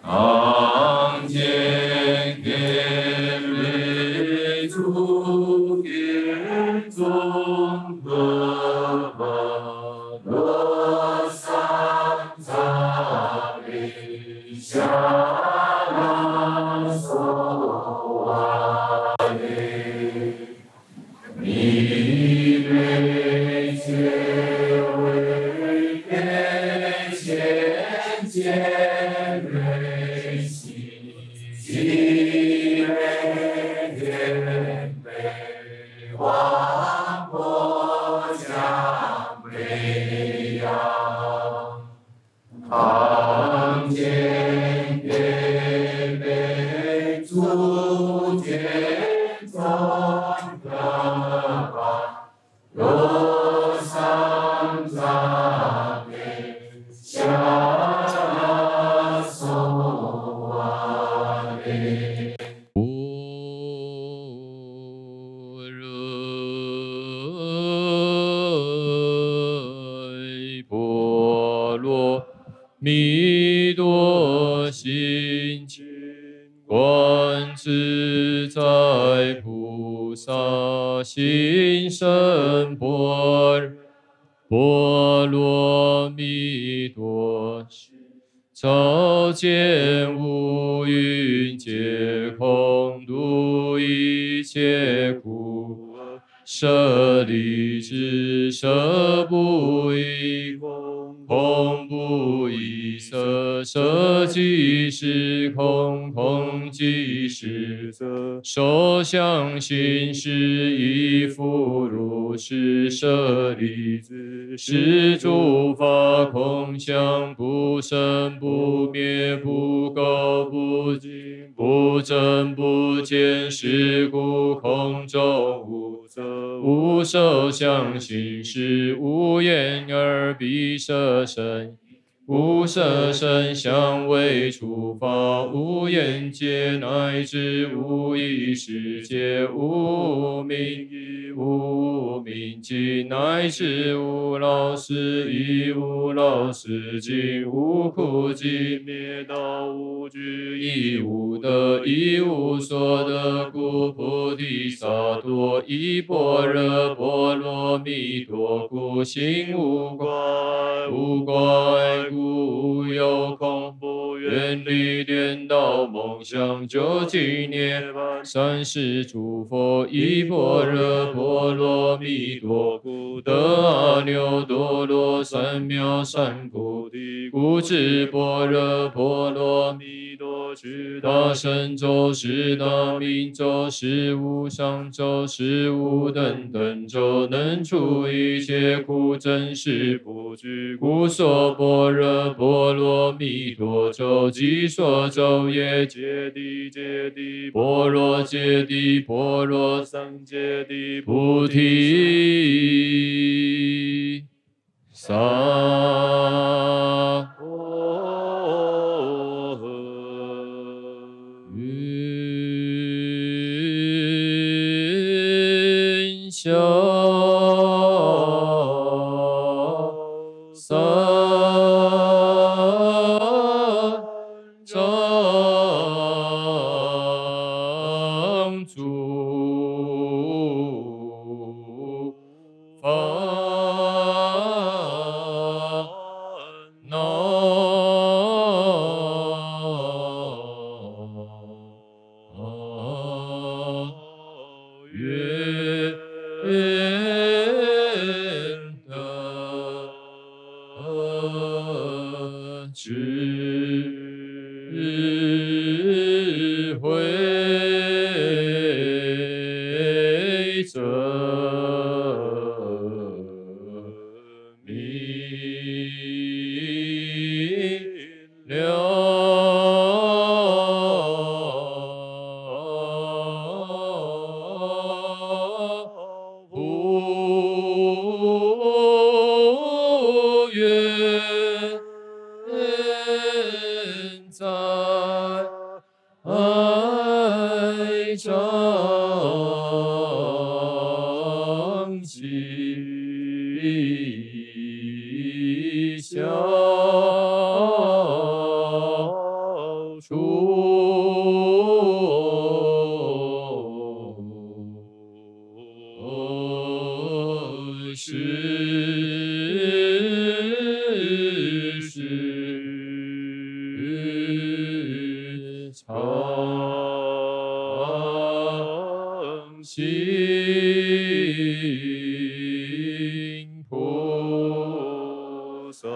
常见给为主给中和巴罗桑扎里夏拉索瓦雷，你为结为给渐渐瑞西，基为天北王国将北洋，常见给为主见中的吧，罗桑扎给夏拉索瓦雷。波罗蜜多心经，观自在菩萨行深般若波罗蜜多时，照见五蕴皆空，度一切苦厄。舍利子，舍不异空，空不异色，色即是空，空即是色。受想行识亦复如是。舍利子，是诸法空相，不生不灭，不垢不净，不增不减，是故空中无色，无受想行识，无眼耳鼻舌身，无色声香味触法，无眼界，乃至无意识界，无明亦无明尽，乃至无老死亦无老死尽，无苦尽，灭道无惧，亦无得，亦无所得，故菩提萨埵依般若波罗蜜多故，心无怪，无怪故无有恐怖，远离颠倒梦想，究竟涅槃。三世诸佛依般若波罗蜜多故，得阿耨多罗三藐三菩提。故知般若波罗蜜多是大神咒，是大明咒，是无上咒，是无等等咒，能除一切苦，真实不虚。故说般若波罗蜜多咒，即说咒也。揭谛揭谛，般若揭谛，般若三揭谛，菩提萨婆诃。云霄三藏诸烦恼愿得智慧真明了，不愿在爱障息消常行菩萨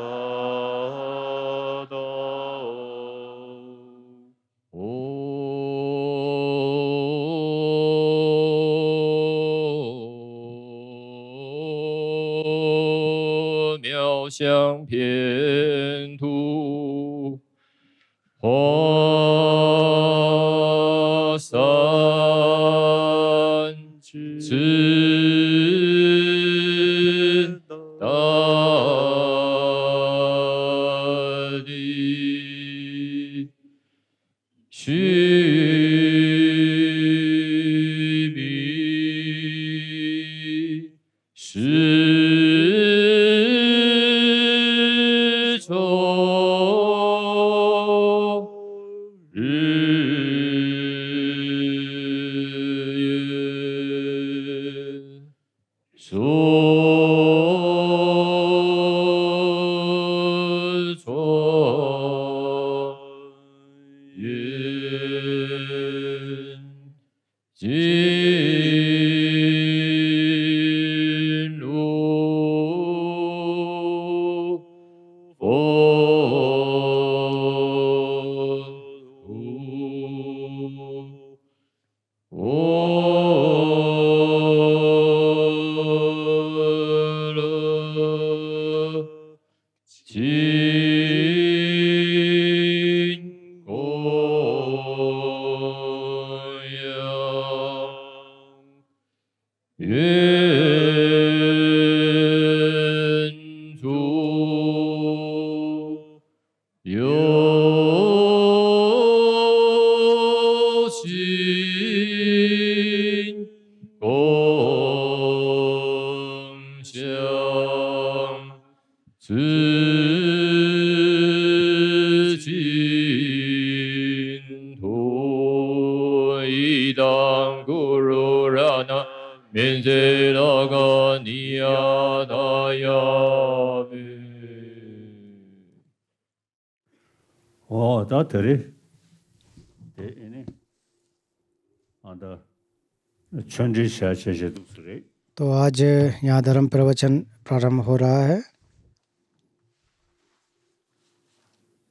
道。妙相遍土，华三智大地，须弥世充日所传言，今如佛土。今供养愿主有情共享，自净土一当古如拉那面对那个尼亚达亚米。다 들이 이네 आंदा चंद्र शाचे दूसरे। तो आज यहाँ धर्म प्रवचन प्रारंभ हो रहा है।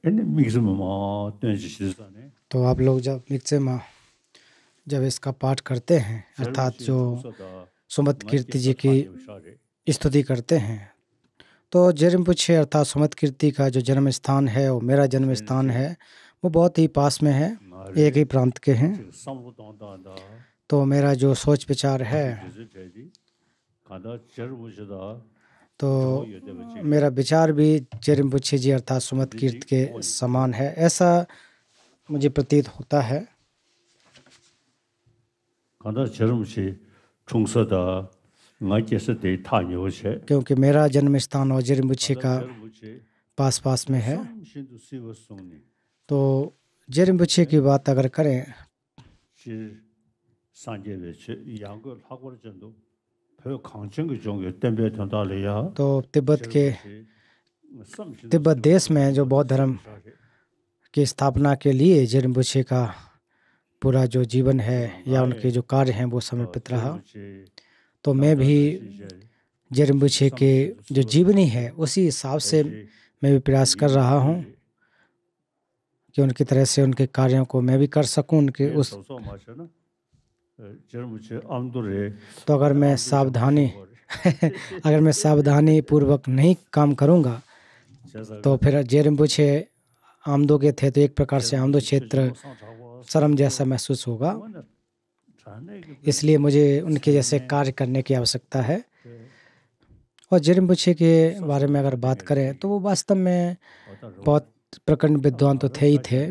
इन्हें मिक्स में माँ तो आप लोग जब मिक्से में जब इसका पाठ करते हैं अर्थात जो सुमत कीर्ति जी की स्तुति करते हैं, तो जेरिम्पुछे अर्थात सुमत कीर्ति का जो जन्म स्थान है वो मेरा जन्म स्थान है, वो बहुत ही पास में है, एक ही प्रांत के हैं। तो मेरा जो सोच विचार है, तो मेरा विचार भी जेरिम्पुछे जी अर्थात सुमत कीर्ति के समान है, ऐसा मुझे प्रतीत होता है। क्योंकि मेरा जन्म स्थान और जेरिम्पुछे का पास पास में है। तो जेरिम्पुछे की बात अगर करें तो तिब्बत देश में जो बौद्ध धर्म की स्थापना के लिए जेरिम्पुछे का पूरा जो जीवन है या उनके जो कार्य हैं वो समर्पित रहा। तो मैं भी जेरिम्पुछे के जो जीवनी है उसी हिसाब से मैं भी प्रयास कर रहा हूँ कि उनकी तरह से उनके कार्यों को मैं भी कर सकूं उनके उस। तो अगर मैं सावधानी पूर्वक नहीं काम करूँगा तो फिर जेरिम्पुछे आमदो के थे तो एक प्रकार से आमदो क्षेत्र शर्म जैसा महसूस होगा। इसलिए मुझे उनके जैसे कार्य करने की आवश्यकता है। और जेरिम्पुछे के बारे में अगर बात करें तो वो वास्तव में बहुत प्रखंड विद्वान तो थे ही थे।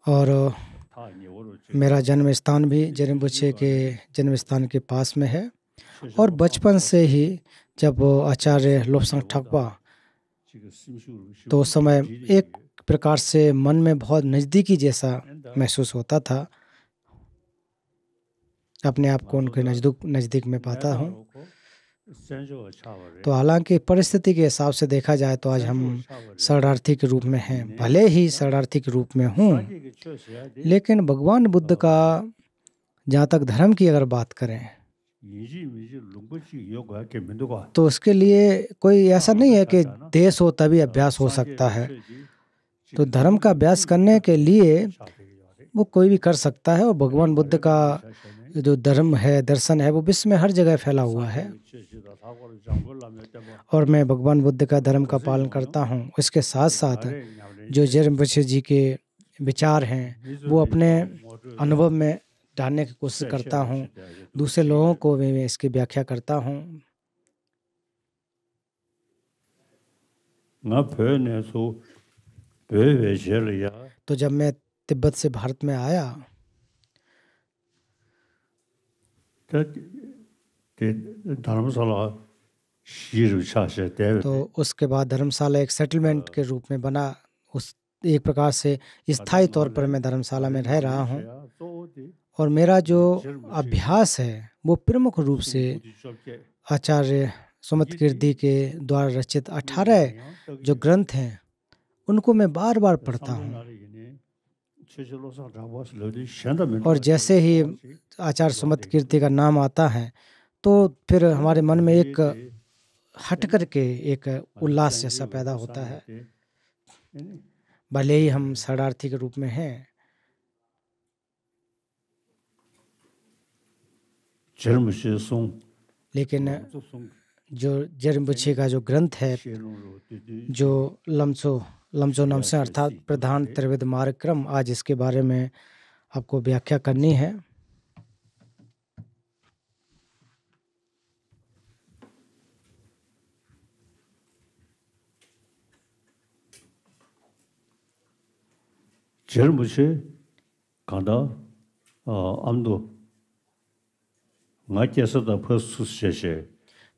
और मेरा जन्म स्थान भी जेरिम्पुछे के जन्म स्थान के पास में है। और बचपन से ही जब आचार्य लोब्सांग ठगपा तो उस समय एक प्रकार से मन में बहुत नज़दीकी जैसा महसूस होता था। अपने आप को उनके नज़दीक में पाता हूँ। तो हालांकि परिस्थिति के हिसाब से देखा जाए तो आज हम शरणार्थी के रूप में हैं, भले ही शरणार्थी के रूप में हूँ, लेकिन भगवान बुद्ध का जहाँ तक धर्म की अगर बात करें तो उसके लिए कोई ऐसा नहीं है कि देश हो तभी अभ्यास हो सकता है। तो धर्म का अभ्यास करने के लिए वो कोई भी कर सकता है, और भगवान बुद्ध का जो धर्म है, दर्शन है, वो विश्व में हर जगह फैला हुआ है। और मैं भगवान बुद्ध का धर्म का पालन करता हूँ। इसके साथ साथ जो रिम्पोछे जी के विचार हैं वो अपने अनुभव में डालने की कोशिश करता हूँ, दूसरे लोगों को भी मैं इसकी व्याख्या करता हूँ। तो जब मैं तिब्बत से भारत में आया तो उसके बाद धर्मशाला एक सेटलमेंट के रूप में बना। उस एक प्रकार से स्थायी तौर पर मैं धर्मशाला में रह रहा हूँ, और मेरा जो अभ्यास है वो प्रमुख रूप से आचार्य सुमत कीर्ति के द्वारा रचित 18 जो ग्रंथ हैं उनको मैं बार बार पढ़ता हूँ। और जैसे ही आचार्य सुमत कीर्ति का नाम आता है तो फिर हमारे मन में एक हट करके एक उल्लास जैसा पैदा होता है, भले ही हम शरणार्थी के रूप में हैं। लेकिन जो रिम्पोछे का जो ग्रंथ है, जो लम्सो नामसे अर्थात प्रधान त्रिविध मार्ग क्रम, आज इसके बारे में आपको व्याख्या करनी है।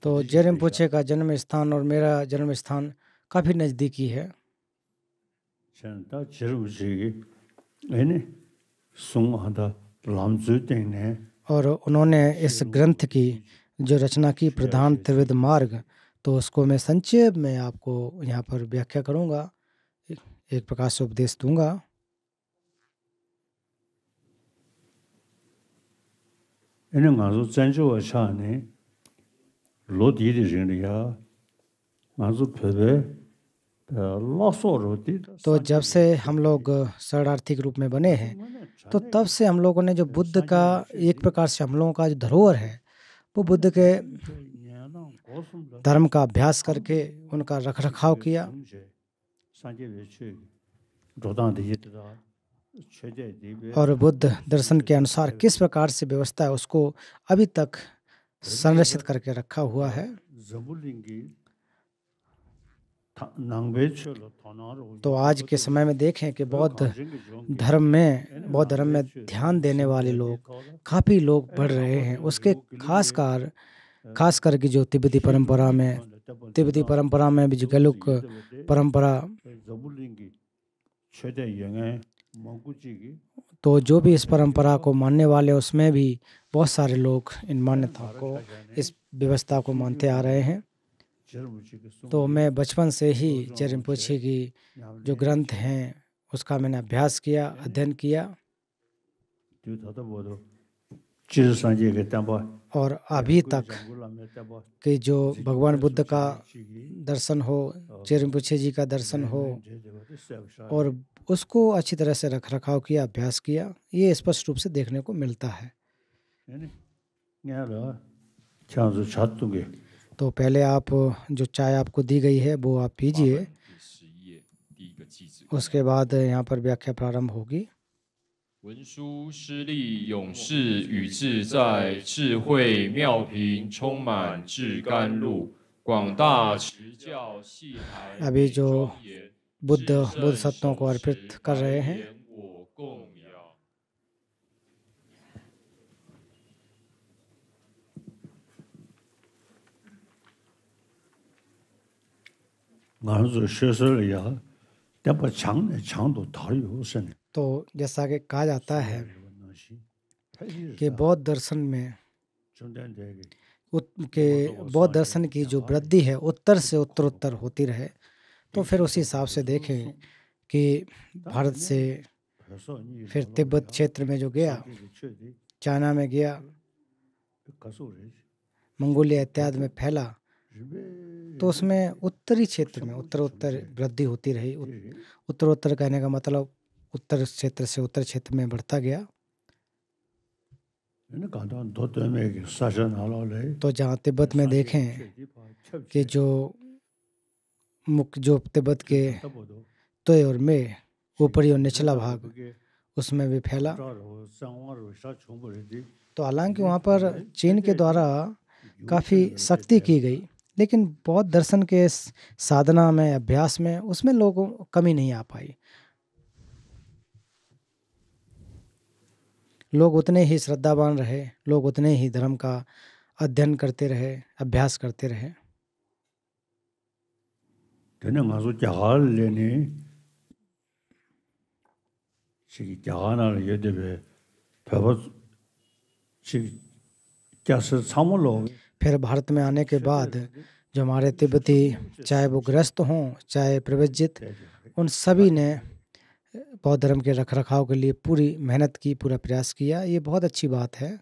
तो रिम्पोछे का जन्म स्थान और मेरा जन्म स्थान काफी नजदीकी है। और उन्होंने इस ग्रंथ की जो रचना की, प्रधान त्रिविध मार्ग, तो उसको मैं संक्षेप में आपको यहाँ पर व्याख्या करूँगा, एक प्रकार से उपदेश दूंगा। तो जब से हम लोग शरणार्थी के रूप में बने हैं तो तब से हम लोगों ने जो बुद्ध का एक प्रकार से हम लोगों का जो धरोहर है वो बुद्ध के धर्म का अभ्यास करके उनका रखरखाव किया। और बुद्ध दर्शन के अनुसार किस प्रकार से व्यवस्था है उसको अभी तक संरक्षित करके रखा हुआ है। तो आज के समय में देखें कि बौद्ध धर्म में ध्यान देने वाले लोग काफ़ी लोग बढ़ रहे हैं। उसके खास करके जो तिब्बती परंपरा में भी जो गैलुक परंपरा, तो जो भी इस परंपरा को मानने वाले उसमें भी बहुत सारे लोग इन मान्यताओं को, इस व्यवस्था को मानते आ रहे हैं। तो मैं बचपन से ही रिम्पोछे की जो ग्रंथ हैं उसका मैंने अभ्यास किया, अध्ययन किया। और अभी तक कि जो भगवान बुद्ध का दर्शन हो, रिम्पोछे जी का दर्शन हो, और उसको अच्छी तरह से रखरखाव किया, अभ्यास किया, ये स्पष्ट रूप से देखने को मिलता है। तो पहले आप जो चाय आपको दी गई है वो आप पीजिए, उसके बाद यहाँ पर व्याख्या प्रारंभ होगी। 文殊师利勇士与自在智慧妙平充满至甘露广大持教系海 अभी जो बुद्ध सत्वों को अर्पित कर रहे हैं। तो जैसा कि कहा जाता है कि बौद्ध दर्शन में बौद्ध दर्शन की जो वृद्धि है उत्तर से उत्तरोत्तर होती रहे। तो फिर उसी हिसाब से देखें कि भारत से फिर तिब्बत क्षेत्र में जो गया, चाइना में गया, मंगोलिया इत्यादि में फैला, तो उसमें उत्तरी क्षेत्र में उत्तरोत्तर वृद्धि होती रही। उत्तरोत्तर कहने का मतलब उत्तर क्षेत्र से उत्तर क्षेत्र में बढ़ता गया। तो जहाँ तिब्बत में देखें कि जो तिब्बत के तोय और में ऊपरी और निचला भाग उसमें भी फैला। तो हालांकि वहाँ पर चीन के द्वारा काफ़ी सख्ती की गई, लेकिन बौद्ध दर्शन के साधना में, अभ्यास में, उसमें लोगों को कमी नहीं आ पाई। लोग उतने ही श्रद्धावान रहे, लोग उतने ही धर्म का अध्ययन करते रहे, अभ्यास करते रहे। फिर भारत में आने के बाद जो हमारे तिब्बती, चाहे वो गृहस्थ हों चाहे प्रव्रजित, उन सभी ने बौद्ध धर्म के रखरखाव के लिए पूरी मेहनत की, पूरा प्रयास किया। ये बहुत अच्छी बात है।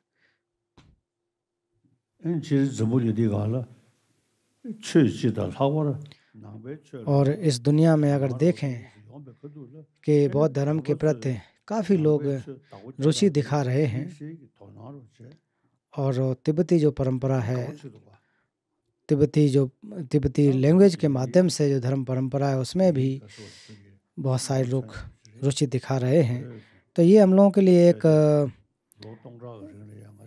और इस दुनिया में अगर देखें कि बौद्ध धर्म के प्रति काफ़ी लोग रुचि दिखा रहे हैं, और तिब्बती जो परंपरा है, तिब्बती लैंग्वेज के माध्यम से जो धर्म परंपरा है, उसमें भी बहुत सारे लोग रुचि दिखा रहे हैं। तो ये हम लोगों के लिए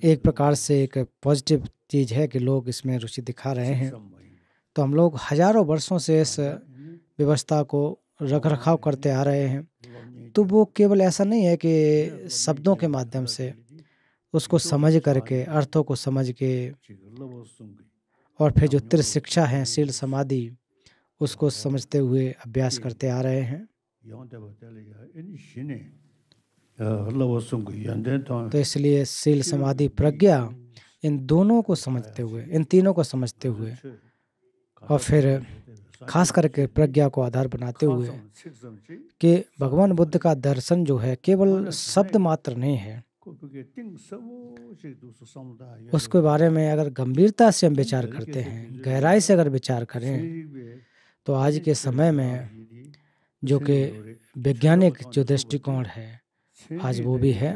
एक प्रकार से एक पॉजिटिव चीज़ है कि लोग इसमें रुचि दिखा रहे हैं। तो हम लोग हजारों वर्षों से इस व्यवस्था को रखरखाव करते आ रहे हैं। तो वो केवल ऐसा नहीं है कि शब्दों के माध्यम से उसको समझ करके, अर्थों को समझ के, और फिर जो त्रिशिक्षा है, शील समाधि, उसको समझते हुए अभ्यास करते आ रहे हैं। तो इसलिए शील समाधि प्रज्ञा, इन दोनों को समझते हुए, इन तीनों को समझते हुए, और फिर खास करके प्रज्ञा को आधार बनाते हुए कि भगवान बुद्ध का दर्शन जो है केवल शब्द मात्र नहीं है, उसके बारे में अगर गंभीरता से हम विचार करते हैं, गहराई से अगर विचार करें, तो आज के समय में जो कि वैज्ञानिक जो दृष्टिकोण है आज वो भी है,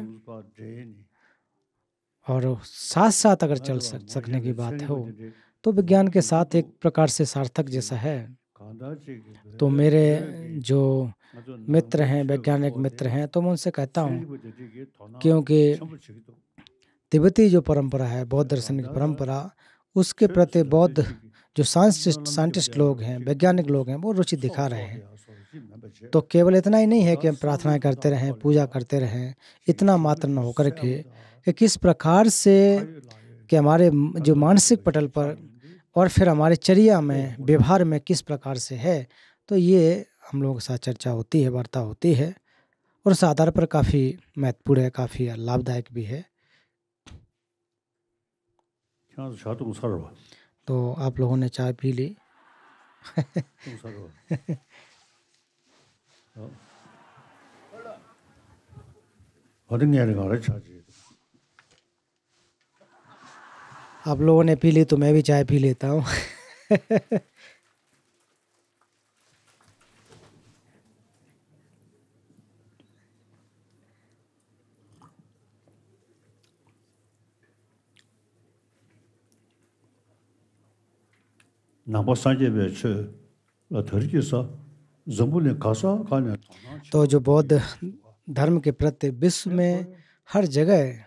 और साथ साथ अगर चल सकने की बात हो तो विज्ञान के साथ एक प्रकार से सार्थक जैसा है। तो मेरे जो मित्र हैं, वैज्ञानिक मित्र हैं, तो मैं उनसे कहता हूँ, क्योंकि तिब्बती जो परंपरा है, बौद्ध दर्शन की परंपरा, उसके प्रति बौद्ध जो साइंटिस्ट लोग हैं, वैज्ञानिक लोग हैं, वो रुचि दिखा रहे हैं। तो केवल इतना ही नहीं है कि हम प्रार्थना करते रहें, पूजा करते रहें, इतना मात्र न होकर के कि किस प्रकार से कि हमारे जो मानसिक पटल पर और फिर हमारे चर्या में, व्यवहार में किस प्रकार से है। तो ये हम लोगों के साथ चर्चा होती है, वार्ता होती है, और उस आधार पर काफ़ी महत्वपूर्ण है, काफ़ी लाभदायक भी है। तो आप लोगों ने चाय पी ली? आप लोगों ने पी ली तो मैं भी चाय पी लेता हूँ। तो जो बौद्ध धर्म के प्रति विश्व में हर जगह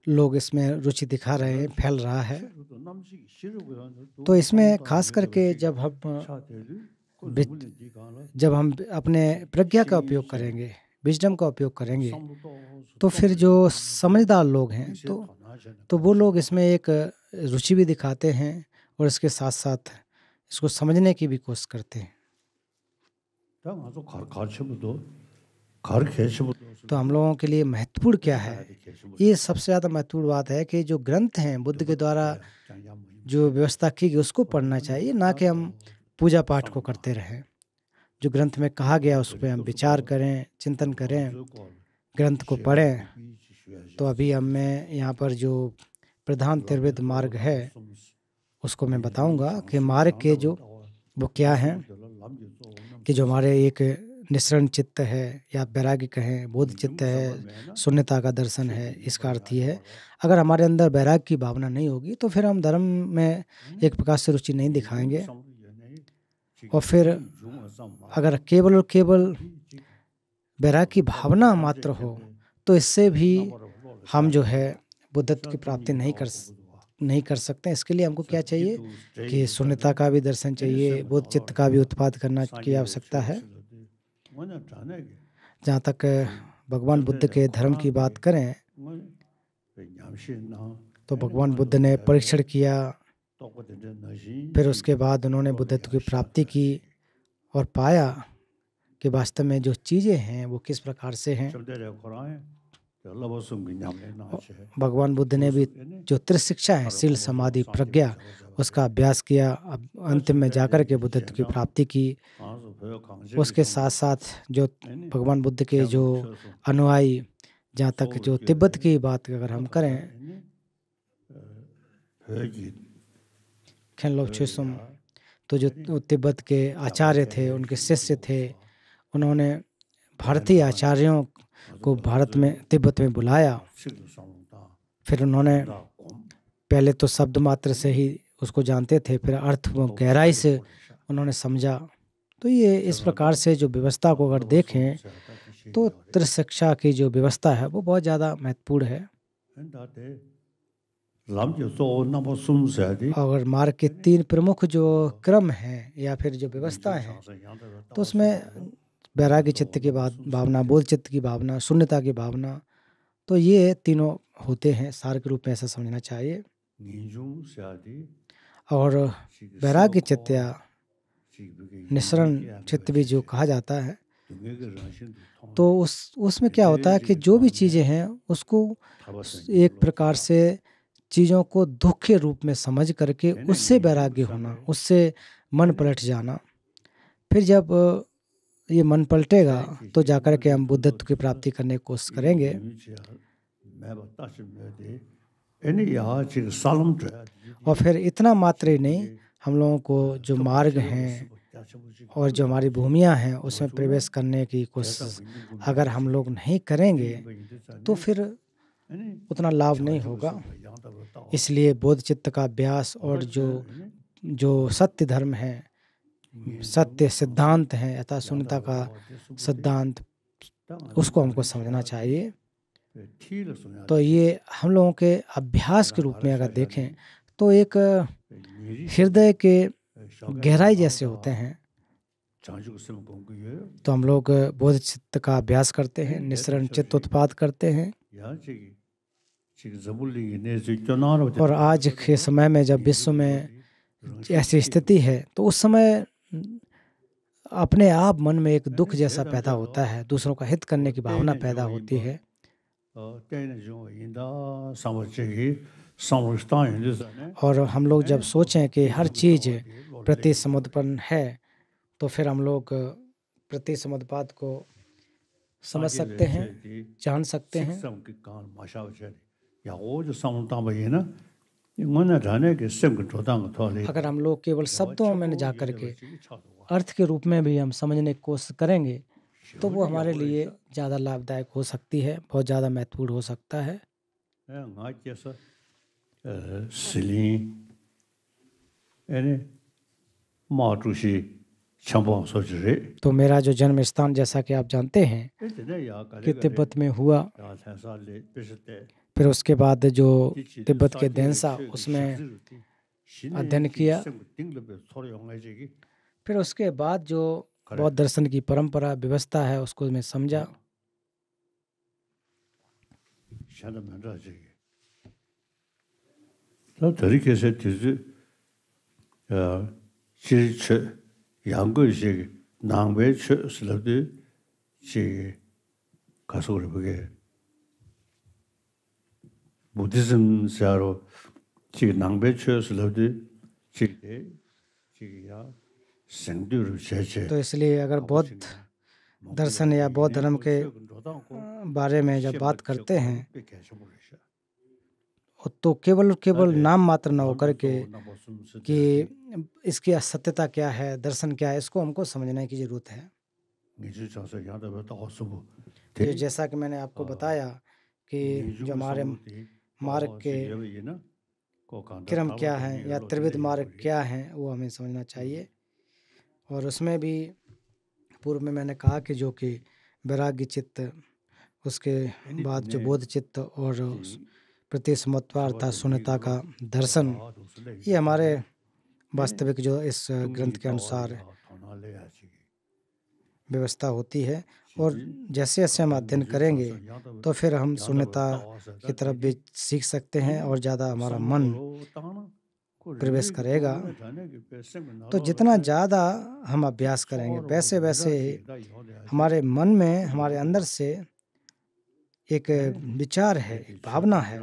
लोग इसमें रुचि दिखा रहे हैं, फैल रहा है। तो इसमें खास करके जब हम अपने प्रज्ञा का उपयोग करेंगे, विजडम का उपयोग करेंगे, तो फिर जो समझदार लोग हैं तो वो लोग इसमें एक रुचि भी दिखाते हैं, और इसके साथ साथ इसको समझने की भी कोशिश करते हैं। तो हम लोगों के लिए महत्वपूर्ण क्या है? ये सबसे ज़्यादा महत्वपूर्ण बात है कि जो ग्रंथ हैं बुद्ध के द्वारा जो व्यवस्था की गई उसको पढ़ना चाहिए, ना कि हम पूजा पाठ को करते रहें। जो ग्रंथ में कहा गया उस पर हम विचार करें, चिंतन करें, ग्रंथ को पढ़ें। तो अभी हम मैं यहाँ पर जो प्रधान त्रिविध मार्ग है उसको मैं बताऊंगा कि मार्ग के जो वो क्या हैं, कि जो हमारे एक निसरण चित्त है या वैराग्य कहें, बोध चित्त है, शून्यता का दर्शन है। इसका अर्थ ये है, अगर हमारे अंदर वैराग्य की भावना नहीं होगी तो फिर हम धर्म में एक प्रकार से रुचि नहीं दिखाएंगे। और फिर अगर केवल और केवल वैराग्य की भावना मात्र हो तो इससे भी हम जो है बुद्धत्व की प्राप्ति नहीं कर सकते। इसके लिए हमको क्या चाहिए कि शून्यता का भी दर्शन चाहिए, बोध चित्त का भी उत्पाद करना की आवश्यकता है। जहाँ तक भगवान बुद्ध के धर्म की बात करें तो भगवान बुद्ध ने परीक्षण किया, फिर उसके बाद उन्होंने बुद्धत्व की प्राप्ति की और पाया कि वास्तव में जो चीज़ें हैं वो किस प्रकार से हैं। भगवान बुद्ध ने भी जो त्रिशिक्षा है, शील समाधि प्रज्ञा, उसका अभ्यास किया। अब अंतिम में जाकर के बुद्धत्व की प्राप्ति की। उसके साथ साथ जो भगवान बुद्ध के जो अनुयायी, जहाँ तक जो तिब्बत की बात अगर हम करें, खेनलोप छुसुम, तो जो तिब्बत के आचार्य थे, उनके शिष्य थे, उन्होंने भारतीय आचार्यों को भारत में तिब्बत में बुलाया। फिर उन्होंने पहले तो शब्द मात्र से ही उसको जानते थे, फिर अर्थ वो गहराई से उन्होंने समझा। तो ये इस प्रकार से जो व्यवस्था को अगर देखें तो त्रिशिक्षा की जो व्यवस्था है वो बहुत ज़्यादा महत्वपूर्ण है। अगर मार्ग के 3 प्रमुख जो क्रम हैं या फिर जो व्यवस्था है तो उसमें वैराग्य चित्त की भावना, बोध चित्त की भावना, शून्यता की भावना, तो ये तीनों होते हैं। सार के रूप में ऐसा समझना चाहिए। और वैराग्य चित्त या निसरण चित्त भी जो कहा जाता है, तो उसमें क्या होता है कि जो भी चीज़ें हैं उसको एक प्रकार से चीज़ों को दुख के रूप में समझ करके उससे वैराग्य होना, उससे मन पलट जाना। फिर जब ये मन पलटेगा तो जाकर के हम बुद्धत्व की प्राप्ति करने की कोशिश करेंगे। और फिर इतना मात्र ही नहीं, हम लोगों को जो मार्ग हैं और जो हमारी भूमियाँ हैं उसमें प्रवेश करने की कोशिश अगर हम लोग नहीं करेंगे तो फिर उतना लाभ नहीं होगा। इसलिए बोध चित्त का अभ्यास और जो सत्य धर्म है, सत्य सिद्धांत है, यथा शून्यता का सिद्धांत, उसको हमको समझना चाहिए। तो ये हम लोगों के अभ्यास के रूप में अगर देखें तो एक हृदय के गहराई जैसे होते हैं। तो हम लोग बोध चित्त का अभ्यास करते हैं, निसरण चित्त उत्पाद करते हैं। और आज के समय में जब विश्व में ऐसी स्थिति है तो उस समय अपने आप मन में एक दुख जैसा पैदा होता है, दूसरों का हित करने की भावना पैदा होती है। और हम लोग जब सोचें कि हर चीज़ प्रति समुद्रपन है तो फिर हम लोग प्रति समुद्रपाद को समझ सकते हैं, जान सकते हैं। अगर हम लोग केवल शब्दों में न जाकर के अर्थ के रूप में भी हम समझने की कोशिश करेंगे तो वो हमारे लिए ज़्यादा लाभदायक हो सकती है, बहुत ज़्यादा महत्वपूर्ण हो सकता है। तो मेरा जो जन्म स्थान, जैसा कि आप जानते हैं, कि तिब्बत में हुआ। फिर उसके बाद जो तिब्बत के देंसा, उसमें अध्ययन किया। फिर उसके बाद जो बौद्ध दर्शन की परंपरा व्यवस्था है उसको मैं समझा। 가속을 보게 부디즘 사로 지금 낭배초에서도 지금 지금야 생두를 제제 तो इसलिए अगर बौद्ध दर्शन या बौद्ध धर्म के बारे में जब बात करते हैं तो केवल नाम मात्र न होकर के कि इसकी सत्यता क्या है, दर्शन क्या है, इसको हमको समझने की जरूरत है। तो जैसा कि मैंने आपको बताया कि जो हमारे मार्ग के क्रम क्या है या त्रिविध मार्ग क्या है वो हमें समझना चाहिए। और उसमें भी पूर्व में मैंने कहा कि जो कि वैराग्य चित्त, उसके बाद जो बोध चित्त और प्रति समत्वार्था शून्यता का दर्शन, ये हमारे वास्तविक जो इस ग्रंथ के अनुसार व्यवस्था होती है। और जैसे जैसे हम अध्ययन करेंगे तो फिर हम शून्यता की तरफ भी सीख सकते हैं और ज़्यादा हमारा मन प्रवेश करेगा। तो जितना ज़्यादा हम अभ्यास करेंगे वैसे वैसे हमारे मन में, हमारे अंदर से एक विचार है, एक भावना है,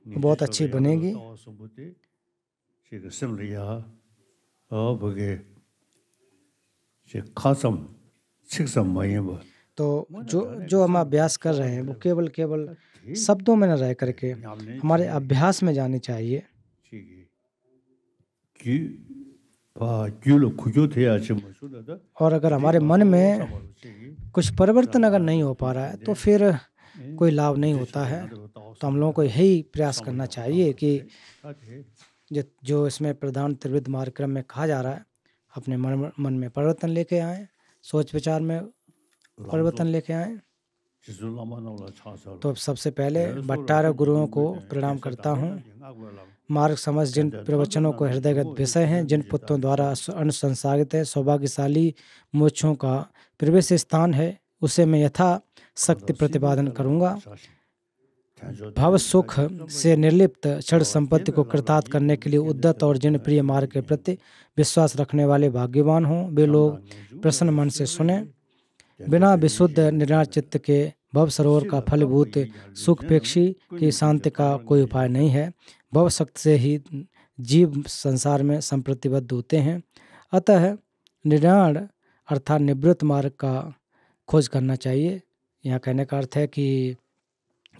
बहुत अच्छी बनेगी। तो जो हम अभ्यास कर रहे हैं वो केवल शब्दों में न रह करके हमारे अभ्यास में जानी चाहिए। और अगर हमारे मन में कुछ परिवर्तन अगर नहीं हो पा रहा है तो फिर कोई लाभ नहीं होता है। तो हम लोगों को यही प्रयास करना चाहिए कि जो इसमें प्रधान त्रिविध मार्ग क्रम में कहा जा रहा है, अपने मन में परिवर्तन लेके आए, सोच विचार में परिवर्तन लेके आए। तो सबसे पहले भट्टारक गुरुओं को प्रणाम करता हूँ। मार्ग समझ जिन प्रवचनों को हृदयगत विषय हैं, जिन पुत्रों द्वारा अनुसंसारित है, सौभाग्यशाली मोक्षों का प्रवेश स्थान है, उसे मैं यथा शक्ति प्रतिपादन करूँगा। भव सुख से निर्लिप्त क्षण संपत्ति को कृतार्थ करने के लिए उद्यत और जिन प्रिय मार्ग के प्रति विश्वास रखने वाले भाग्यवान हों, वे लोग प्रसन्न मन से सुने। बिना विशुद्ध निर्णय चित्त के भव सरोवर का फलभूत सुखपेक्षी की शांति का कोई उपाय नहीं है। भव शक्ति से ही जीव संसार में संप्रतिबद्ध होते हैं। अतः निर्वाण अर्थात निवृत्त मार्ग का खोज करना चाहिए। यहाँ कहने का अर्थ है कि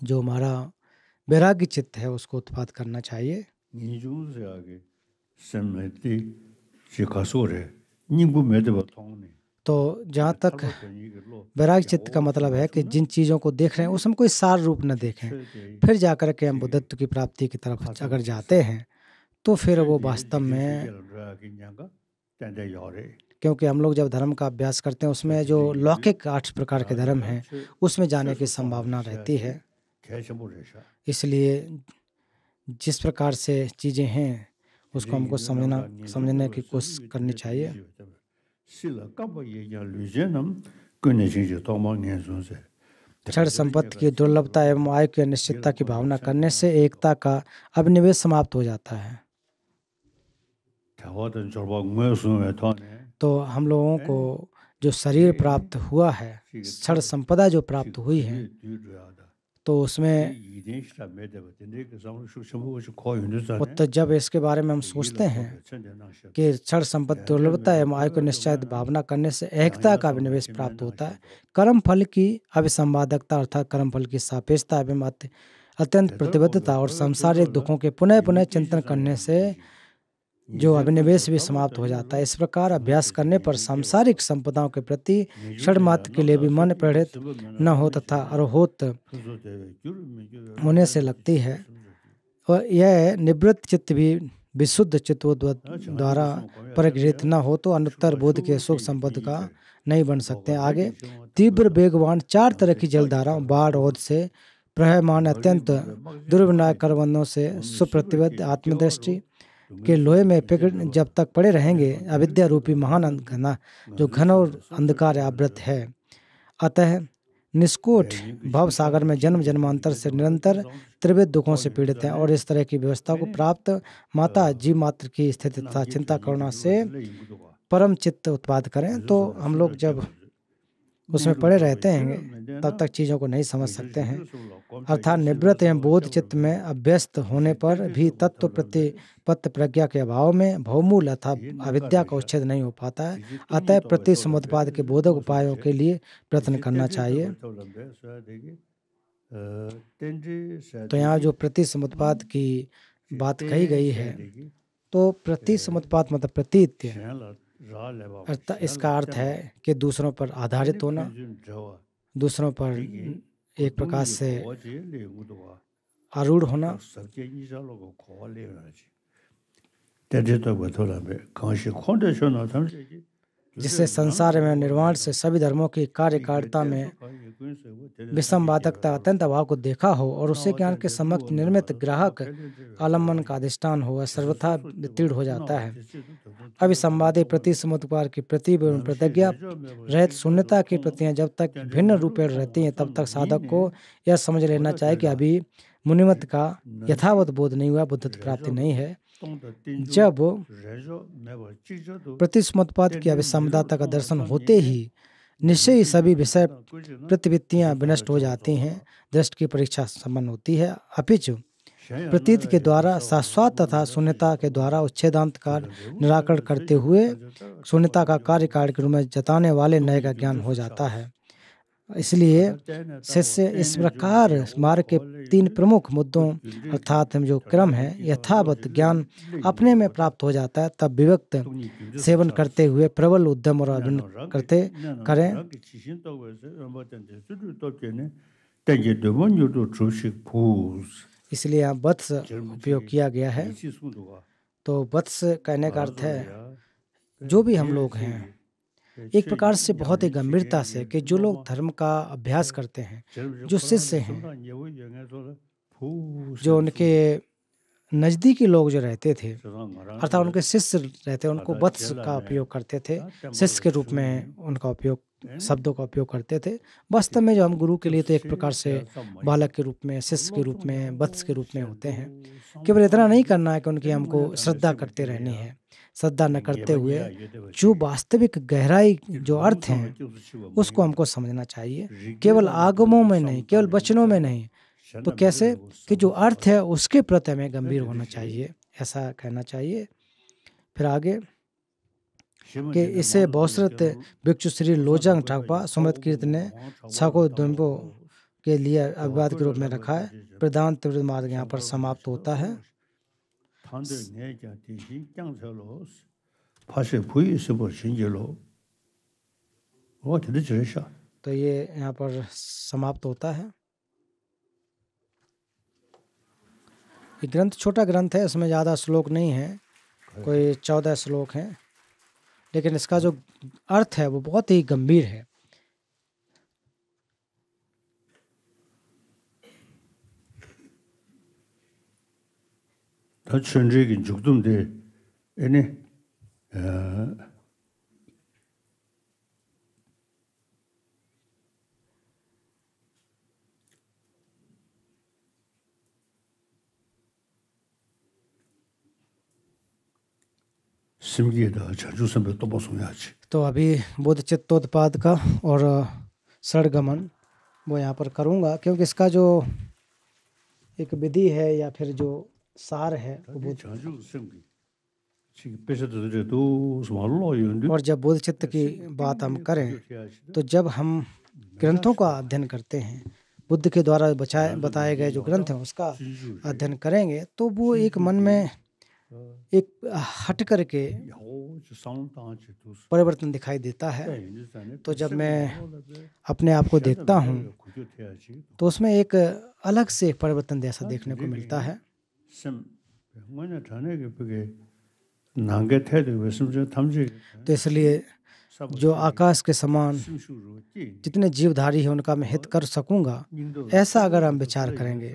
जो हमारा वैराग्य चित्त है उसको उत्पाद करना चाहिए। तो जहाँ तक वैराग्य चित्त का मतलब है कि जिन चीज़ों को देख रहे हैं उसमें कोई सार रूप न देखें, फिर जाकर के हम बुद्धत्व की प्राप्ति की तरफ अगर जाते हैं तो फिर वो वास्तव में, क्योंकि हम लोग जब धर्म का अभ्यास करते हैं उसमें जो लौकिक 8 प्रकार के धर्म हैं उसमें जाने की संभावना रहती है। इसलिए जिस प्रकार से चीज़ें हैं उसको हमको समझने की कोशिश करनी चाहिए। क्षण संपत्ति की दुर्लभता एवं आय की अनिश्चितता की भावना करने से एकता का अभिनिवेश समाप्त हो जाता है। तो हम लोगों को जो शरीर प्राप्त हुआ है, क्षण संपदा जो प्राप्त हुई है, तो उसमें तो जब इसके बारे में हम सोचते हैं कि क्षण संपत्ति दुर्लभता एवं आय को निश्चित भावना करने से एकता का अभिनिवेश प्राप्त होता है। कर्म फल की अभिसंवादकता अर्थात कर्म फल की सापेक्षता एवं अत्यंत प्रतिबद्धता और सांसारिक दुखों के पुनः पुनः चिंतन करने से जो अभिनिवेश भी समाप्त हो जाता है। इस प्रकार अभ्यास करने पर सांसारिक संपदाओं के प्रति क्षण मात्र के लिए भी मन प्रेरित न हो तथा अरोहोत होने से लगती है। और यह निवृत्त चित्त भी विशुद्ध चित्तों द्वारा परिगृहित न हो तो अनुत्तर बोध के सुख संपद का नहीं बन सकते। आगे तीव्र वेगवान 4 तरह की जलधाराओं, बाढ़, ओद से प्रहमान अत्यंत दुर्विनाय करबंधों से सुप्रतिबद्ध आत्मदृष्टि के लोहे में पिघल जब तक पड़े रहेंगे, अविद्या रूपी महान जो घन और अंधकार आवृत है। अतः निष्कोट भव सागर में जन्म जन्मांतर से निरंतर त्रिविध दुखों से पीड़ित हैं और इस तरह की व्यवस्था को प्राप्त माता जीव मात्र की स्थिति तथा चिंता करुणा से परम चित्त उत्पाद करें। तो हम लोग जब उसमें पड़े रहते हैं तब तक चीज़ों को नहीं समझ सकते हैं। अर्थात निवृत्त एवं बोध चित्त में अभ्यस्त होने पर भी तत्व प्रतिपत्ति प्रज्ञा के अभाव में भवमूल अथवा अविद्या का उच्छेद नहीं हो पाता है। अतः प्रति समुत्पाद के बोधक उपायों के लिए प्रयत्न करना चाहिए। तो यहाँ जो प्रति समुत्पाद की बात कही गई है, तो प्रति समुत्पाद मतलब प्रतीत्य, अर्थात इसका अर्थ है कि दूसरों पर आधारित होना, दूसरों पर एक प्रकार से आरूढ़ होना। जिससे संसार में निर्वाण से सभी धर्मों की कार्यकारिता में विषम बाधकता अत्यंत अभाव को देखा हो और उससे ज्ञान के समक्ष निर्मित ग्राहक आलम्बन का अधिष्ठान हो, वह सर्वथा वितीर्ण हो जाता है। अब इस संवादी प्रति समुत्पाद की प्रति प्रतिज्ञा रहित शून्यता की प्रतियां जब तक भिन्न रूपेण रहती हैं तब तक साधक को यह समझ लेना चाहिए कि अभी मुनिमत का यथावत बोध नहीं हुआ, बुद्धत्व प्राप्ति नहीं है। जब प्रतिसमुत्पाद की अविसमता का दर्शन होते ही निश्चय ही सभी विषय प्रतिवृत्तियां विनष्ट हो जाती हैं, दृष्टि की परीक्षा संपन्न होती है। अपिच प्रतीत के द्वारा शाश्वत तथा शून्यता के द्वारा उच्छेदांत का निराकरण करते हुए शून्यता का कार्यकाल के रूप में जताने वाले नए का ज्ञान हो जाता है। इसलिए शिष्य इस प्रकार मार्ग के 3 प्रमुख मुद्दों अर्थात जो क्रम है यथावत ज्ञान अपने में प्राप्त हो जाता है, तब विविक्त सेवन करते हुए प्रबल उद्यम और अभिनव करें। इसलिए यहाँ वत्स उपयोग किया गया है। तो वत्स कहने का अर्थ है जो भी हम लोग हैं, एक प्रकार से बहुत ही गंभीरता से कि जो लोग धर्म का अभ्यास करते हैं, जो शिष्य हैं, जो उनके नज़दीकी लोग जो रहते थे अर्थात उनके शिष्य रहते, उनको वत्स का उपयोग करते थे, शिष्य के रूप में उनका उपयोग, शब्दों का उपयोग करते थे। वास्तव में जो हम गुरु के लिए तो एक प्रकार से बालक के रूप में, शिष्य के रूप में, वत्स के रूप में होते हैं। केवल इतना नहीं करना है कि उनकी हमको श्रद्धा करते रहनी है। श्रद्धा न करते हुए जो वास्तविक गहराई जो अर्थ हैं उसको हमको समझना चाहिए, केवल आगमों में नहीं, केवल वचनों में नहीं। तो कैसे कि जो अर्थ है उसके प्रति हमें गंभीर होना चाहिए, ऐसा कहना चाहिए। फिर आगे कि इसे बहुश्रुत भिक्षु श्री लोजंग ठाकुर सुमत कीर्तन ने छको दुम्बो के लिए अभिवाद के रूप में रखा है। प्रधान त्रिवृत्त मार्ग यहाँ पर समाप्त होता है। तो ये यहाँ पर समाप्त होता है। ये ग्रंथ छोटा ग्रंथ है, इसमें ज़्यादा श्लोक नहीं है, कोई 14 श्लोक हैं, लेकिन इसका जो अर्थ है वो बहुत ही गंभीर है। तो अभी बोध चित्तोत्पाद का और षड्गमन वो यहाँ पर करूँगा, क्योंकि इसका जो एक विधि है या फिर जो सार है वो और जब बोध चित्त की बात हम करें तो जब हम ग्रंथों का अध्ययन करते हैं, बुद्ध के द्वारा बताए गए जो ग्रंथ हैं उसका अध्ययन करेंगे, तो वो एक मन में एक हट करके परिवर्तन दिखाई देता है। तो जब मैं अपने आप को देखता हूँ तो उसमें एक अलग से परिवर्तन जैसा देखने को मिलता है। तो इसलिए जो आकाश के समान जितने जीवधारी हैं उनका मैं हित कर सकूंगा, ऐसा अगर हम विचार करेंगे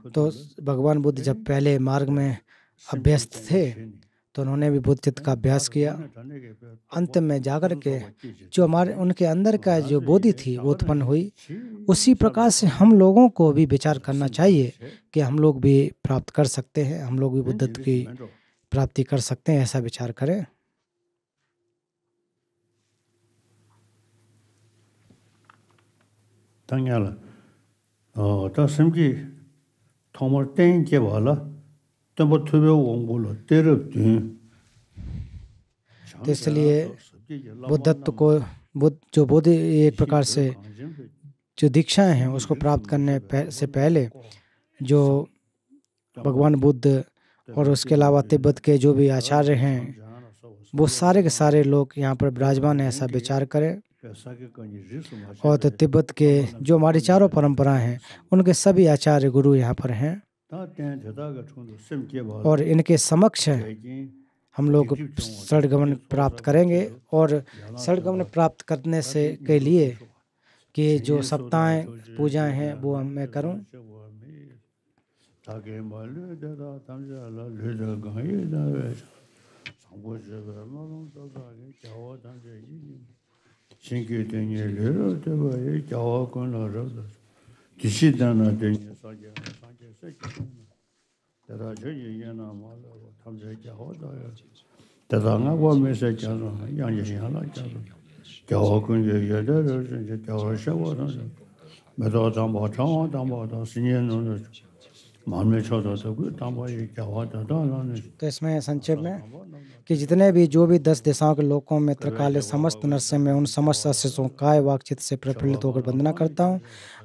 तो भगवान बुद्ध जब पहले मार्ग में अभ्यस्त थे तो उन्होंने भी बुद्ध चित्त का अभ्यास किया। अंत में जाकर के जो हमारे उनके अंदर का जो बोधि थी वो उत्पन्न हुई। उसी प्रकार से हम लोगों को भी विचार करना चाहिए कि हम लोग भी प्राप्त कर सकते हैं, हम लोग भी बुद्धत्व की प्राप्ति कर सकते हैं, ऐसा विचार करें। तो इसलिए बुद्धत्व को जो बोधि एक प्रकार से जो दीक्षाएं हैं उसको प्राप्त करने से पहले जो भगवान बुद्ध और उसके अलावा तिब्बत के जो भी आचार्य हैं वो सारे के सारे लोग यहाँ पर विराजमान हैं, ऐसा विचार करें। और तो तिब्बत के जो हमारी चारों परंपराएं हैं उनके सभी आचार्य गुरु यहाँ पर हैं और इनके समक्ष हम लोग षड्गमन प्राप्त करेंगे। और षड्गमन प्राप्त करने से के लिए कि जो सप्ताहें पूजाएं हैं वो मैं करूं। तो इसमें संक्षेप में कि जितने भी जो भी 10 दिशाओं के लोकों में त्रिकाले समस्त नरसिंह में उन समस्त अस्तित्वों काय वाक चित्त से प्रफुल्लित होकर वंदना करता हूँ।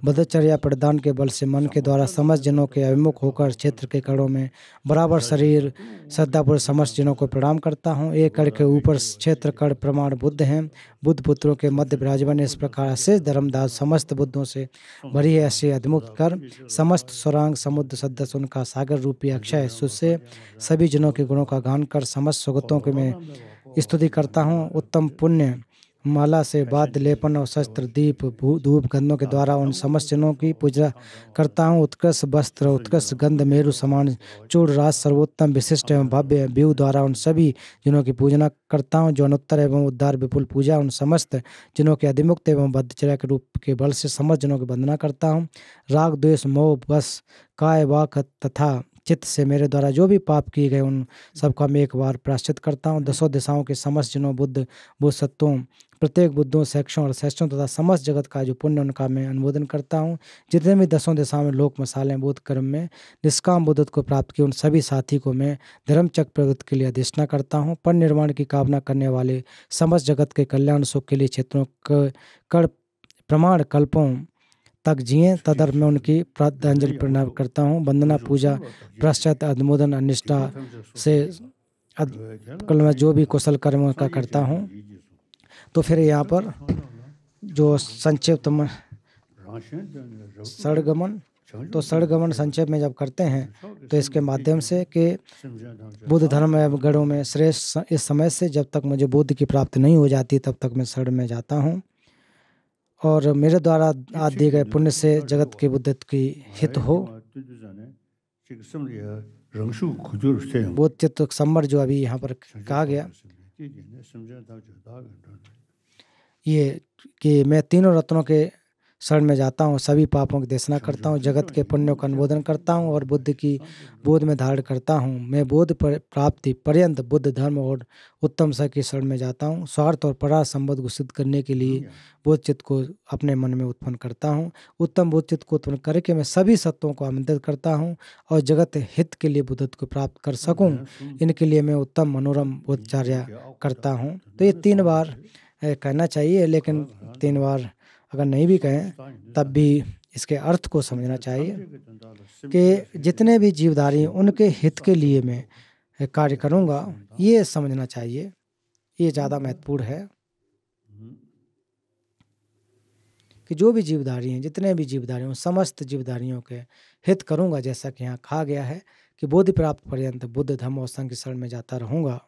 ब्रह्मचर्या प्रदान के बल से मन के द्वारा समस्त जनों के अभिमुख होकर क्षेत्र के कणों में बराबर शरीर श्रद्धापूर्वक समस्त जनों को प्रणाम करता हूँ। एक कण के ऊपर क्षेत्र कण प्रमाण बुद्ध हैं, बुद्ध पुत्रों के मध्य विराजमान। इस प्रकार से धर्मदास समस्त बुद्धों से भरी ऐसे अभिमुक्त कर समस्त सुरांग समुद्र सदस्य उनका सागर रूपी अक्षय सुसे सभी जनों के गुणों का गान कर समस्त सुगतों के मैं स्तुति करता हूँ। उत्तम पुण्य माला से वाद्य लेपन और शस्त्र दीप धूप गंधों के द्वारा उन समस्त जनों की पूजा करता हूँ। उत्कृष्ट वस्त्र उत्कृष्ट गंध मेरु समान चूड़ राज सर्वोत्तम विशिष्ट एवं भव्य व्यू द्वारा उन सभी जनों की पूजना करता हूँ। जो अनुत्तर एवं उद्धार विपुल पूजा उन समस्त जनों के अधिमुक्त एवं बद्धचर्या के रूप के बल से समस्त जनों की वंदना करता हूँ। राग द्वेष मोह बस काय वाक तथा चित्त से मेरे द्वारा जो भी पाप किए गए उन सबका मैं एक बार प्रायश्चित करता हूँ। 10 दिशाओं के समस्त जनों बुद्ध बोधसत्वों प्रत्येक बुद्धों शिक्षों और श्रेष्ठों तथा समस्त जगत का जो पुण्य उनका मैं अनुमोदन करता हूँ। जितने भी 10 दिशाओं में लोक मसाले बोध कर्म में निष्काम बुद्धत्व को प्राप्त किए उन सभी साथी को मैं धर्मचक्र प्रवृत्ति के लिए अधिष्ठा करता हूँ। पर निर्माण की कामना करने वाले समस्त जगत के कल्याण सुख के लिए क्षेत्रों कड़ प्रमाण कल्पों तक जिए तदर्थ में उनकी प्रार्थनांजलि प्रणाम करता हूँ। वंदना पूजा पश्चात अनुमोदन अनिष्ठा से कल में जो भी कुशल कर्म का करता हूँ। तो फिर यहाँ पर जो संक्षिप्त षड्गमन तो षड्गमन संक्षेप में जब करते हैं तो इसके माध्यम से कि बुद्ध धर्म एवं गणों में श्रेष्ठ इस समय से जब तक मुझे बुद्ध की प्राप्ति नहीं हो जाती तब तक मैं षड में जाता हूँ और मेरे द्वारा आज दिए गए पुण्य से जगत के बुद्धत्व की हित हो। बोध चित्त संवर जो अभी यहाँ पर कहा गया ये कि मैं तीनों रत्नों के शरण में जाता हूँ, सभी पापों की देशना करता हूँ, जगत के पुण्यों का अनुमोदन करता हूँ और बुद्ध की बोध में धारण करता हूँ। मैं बोध प्राप्ति पर्यंत बुद्ध धर्म और उत्तम सा की शरण में जाता हूँ। स्वार्थ और परार्थ संबंध को सिद्ध करने के लिए बोध चित्त को अपने मन में उत्पन्न करता हूँ। उत्तम बोध चित्त को उत्पन्न करके मैं सभी सत्वों को आमंत्रित करता हूँ और जगत हित के लिए बुद्धत्व को प्राप्त कर सकूँ, इनके लिए मैं उत्तम मनोरम बोधचर्या करता हूँ। तो ये 3 बार कहना चाहिए, लेकिन 3 बार अगर नहीं भी कहें तब भी इसके अर्थ को समझना चाहिए कि जितने भी जीवधारी उनके हित के लिए मैं कार्य करूँगा, ये समझना चाहिए। ये ज़्यादा महत्वपूर्ण है कि जो भी जीवधारी हैं, जितने भी जीवधारी हैं, समस्त जीवधारियों के हित करूँगा। जैसा कि यहाँ कहा गया है कि बोधि प्राप्त पर्यंत बुद्ध धर्म और संघ की शरण में जाता रहूँगा।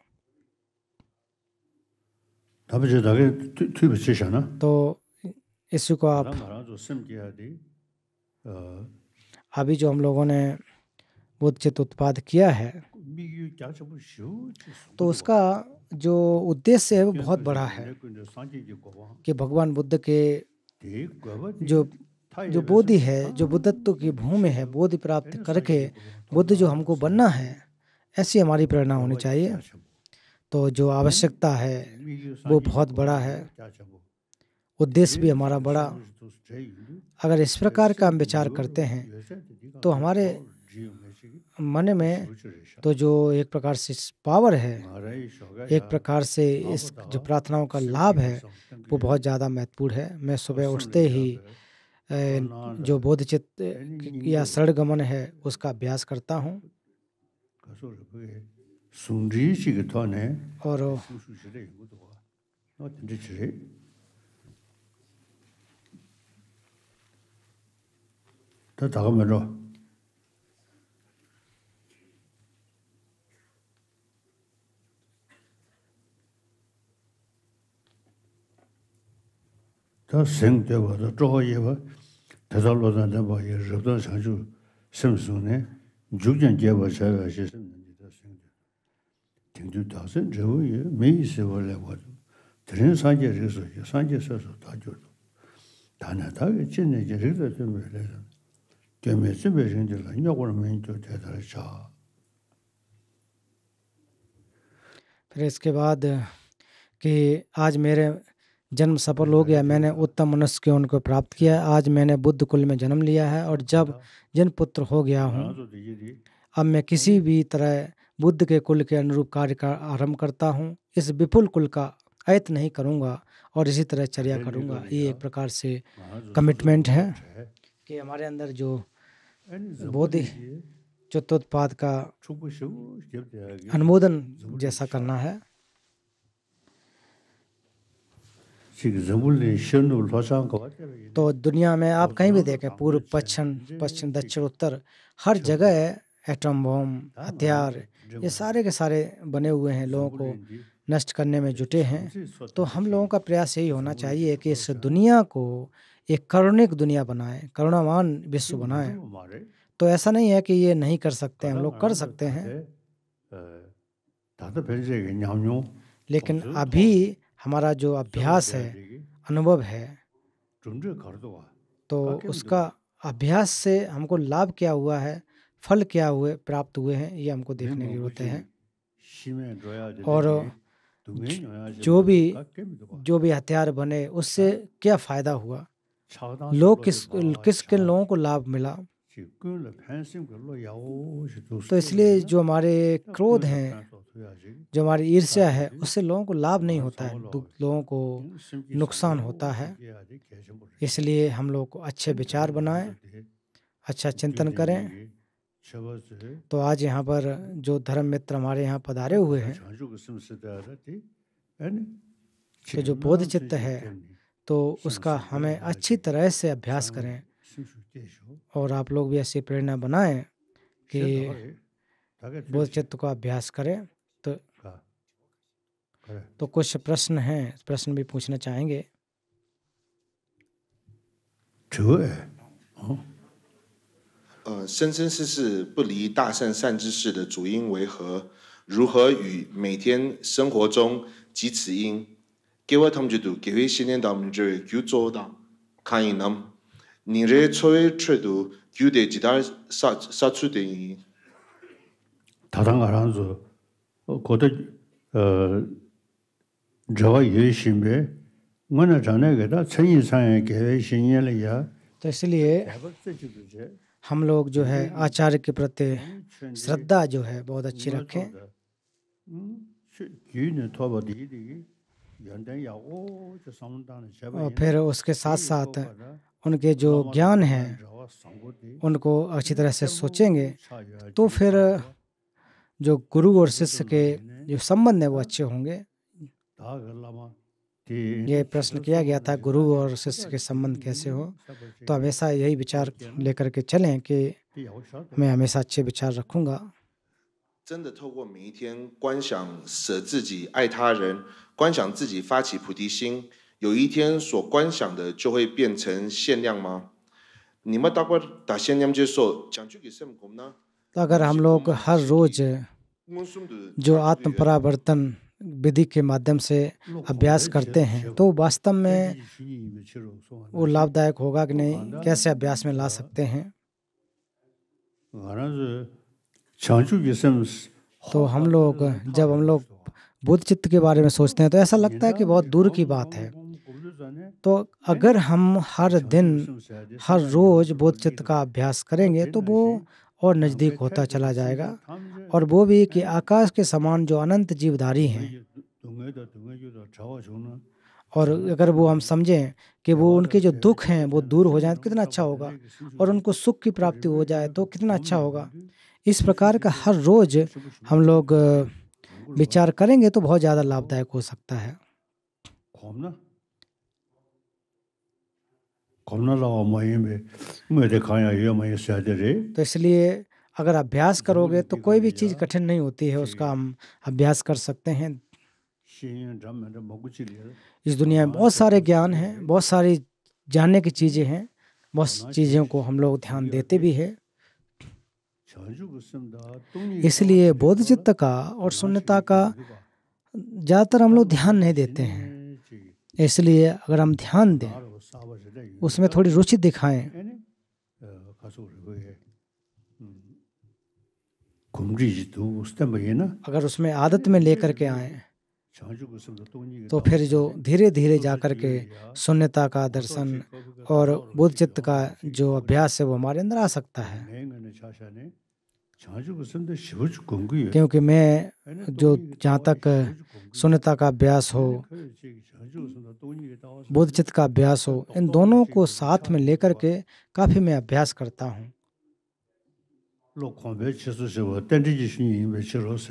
तो इसी को आप अभी जो हम लोगों ने बोध चित्त उत्पाद किया है तो उसका जो उद्देश्य है वो बहुत बड़ा है कि भगवान बुद्ध के जो जो बोधि है, जो बुद्धत्व की भूमि है, बोधि प्राप्त करके बुद्ध जो हमको बनना है, ऐसी हमारी प्रेरणा होनी चाहिए। तो जो आवश्यकता है वो बहुत बड़ा है, उद्देश्य भी हमारा बड़ा। अगर इस प्रकार का हम विचार करते हैं तो हमारे मन में तो जो एक प्रकार से पावर है, एक प्रकार से इस जो प्रार्थनाओं का लाभ है वो बहुत ज़्यादा महत्वपूर्ण है। मैं सुबह उठते ही जो बोधचित्त या शरण गमन है उसका अभ्यास करता हूँ और फिर इसके बाद कि आज मेरे जन्म सफल हो गया, मैंने उत्तम मनुष्य के उनको प्राप्त किया, आज मैंने बुद्ध कुल में जन्म लिया है और जब जन पुत्र हो गया हूँ, अब मैं किसी भी तरह बुद्ध के कुल के अनुरूप कार्य का आरंभ करता हूँ। इस विपुल कुल का अयत नहीं करूँगा और इसी तरह चर्या करूँगा। ये एक प्रकार से कमिटमेंट है कि हमारे अंदर जो बोधि चतुत्पाद का अनुमोदन जैसा करना है। तो दुनिया में आप कहीं भी देखें, पूर्व पश्चिम दक्षिण उत्तर, हर जगह एटम बम, हथियार, ये सारे के सारे बने हुए हैं, लोगों को नष्ट करने में जुटे हैं। तो हम लोगों का प्रयास यही होना चाहिए कि इस दुनिया को एक करुणिक दुनिया बनाए, करुणावान विश्व बनाए। तो ऐसा नहीं है कि ये नहीं कर सकते, हम लोग कर सकते हैं, लेकिन अभी हमारा जो अभ्यास है, अनुभव है, तो उसका अभ्यास से हमको लाभ क्या हुआ है, फल क्या हुए प्राप्त हुए हैं, ये हमको देखने की जरूरत है। और जो भी हथियार बने उससे क्या फायदा हुआ, लोग किन लोगों को लाभ मिला। तो इसलिए जो हमारे क्रोध हैं, जो हमारी ईर्ष्या है, उससे लोगों को लाभ नहीं होता है, लोगों को नुकसान होता है। इसलिए हम लोग को अच्छे विचार बनाएं, अच्छा चिंतन करें। तो आज यहाँ पर जो धर्म मित्र हमारे यहाँ पधारे हुए हैं, तो जो बोधचित्त है तो उसका हमें अच्छी तरह से अभ्यास करें और आप लोग भी ऐसी प्रेरणा बनाएं कि बोधचित्त का अभ्यास करें। तो कुछ प्रश्न हैं, प्रश्न भी पूछना चाहेंगे। 生生世世不离大善善知识的主因为何？如何与每天生活中及此因？给我他们就读，给我新年到们这就做到，看一能，你这吹吹读就得几大杀出的因。다른 가라서 고대 저와 예심에 뭐나 전에게다 천인상의 계획 신년이야. तो इसलिए हम लोग जो है आचार्य के प्रति श्रद्धा जो है बहुत अच्छी रखें और फिर उसके साथ साथ उनके जो ज्ञान है उनको अच्छी तरह से सोचेंगे तो फिर जो गुरु और शिष्य के जो संबंध है वो अच्छे होंगे। ये प्रश्न किया गया था गुरु और शिष्य के संबंध कैसे हो, तो हमेशा यही विचार लेकर के चलें कि मैं हमेशा अच्छे विचार रखूंगा। 真的透过每一天观想舍自己爱他人，观想自己发起菩提心，有一天所观想的就会变成限量吗？你们大概打限量接受讲句给什么呢？ तो अगर हम लोग हर रोज जो आत्म परावर्तन विधि के माध्यम से अभ्यास करते हैं, तो वास्तव में वो लाभदायक होगा कि नहीं, कैसे अभ्यास में ला सकते हैं। तो हम लोग जब हम लोग बुद्ध चित्त के बारे में सोचते हैं तो ऐसा लगता है कि बहुत दूर की बात है। तो अगर हम हर दिन हर रोज बुद्ध चित्त का अभ्यास करेंगे तो वो और नज़दीक होता चला जाएगा, और वो भी कि आकाश के समान जो अनंत जीवधारी हैं, और अगर वो हम समझें कि वो उनके जो दुख हैं वो दूर हो जाए तो कितना अच्छा होगा, और उनको सुख की प्राप्ति हो जाए तो कितना अच्छा होगा। इस प्रकार का हर रोज हम लोग विचार करेंगे तो बहुत ज़्यादा लाभदायक हो सकता है। तो इसलिए अगर अभ्यास करोगे तो कोई भी चीज़ कठिन नहीं होती है, उसका हम अभ्यास कर सकते हैं। इस दुनिया में बहुत सारे ज्ञान हैं, बहुत सारी जानने की चीज़ें हैं, बहुत चीज़ों को हम लोग ध्यान देते भी हैं। इसलिए बोध चित्त का और शून्यता का ज़्यादातर हम लोग ध्यान नहीं देते हैं। इसलिए अगर हम ध्यान दें, उसमें थोड़ी रुचि दिखाएं, अगर उसमें आदत में लेकर के आए, तो फिर जो धीरे धीरे जाकर के शून्यता का दर्शन और बोध चित्त का जो अभ्यास है वो हमारे अंदर आ सकता है। क्योंकि मैं जो जहाँ तक शून्यता का अभ्यास हो, बोध चित्त का अभ्यास हो, इन दोनों को साथ में लेकर के काफ़ी मैं अभ्यास करता हूँ।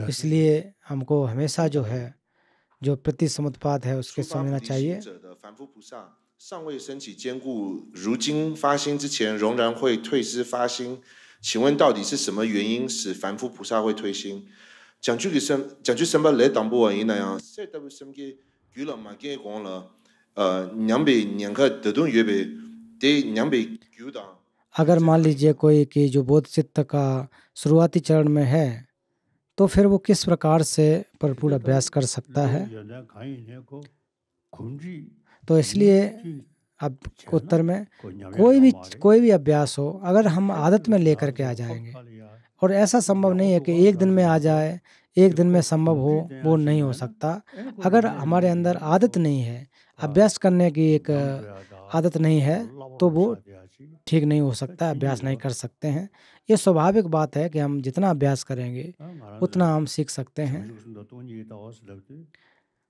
इसलिए हमको हमेशा जो है जो प्रति समुत्पाद है उसके समझना चाहिए। अगर मान लीजिए कोई कि जो बोध चित्त का शुरुआती चरण में है, तो फिर वो किस प्रकार से भरपूर अभ्यास कर सकता है। तो इसलिए अब उत्तर में कोई भी अभ्यास हो, अगर हम आदत में लेकर के आ जाएंगे, और ऐसा संभव नहीं है कि एक दिन में आ जाए, एक दिन में संभव हो, वो नहीं हो सकता। अगर हमारे अंदर आदत नहीं है, अभ्यास करने की एक आदत नहीं है, तो वो ठीक नहीं हो सकता, अभ्यास नहीं कर सकते हैं। ये स्वाभाविक बात है कि हम जितना अभ्यास करेंगे उतना हम सीख सकते हैं।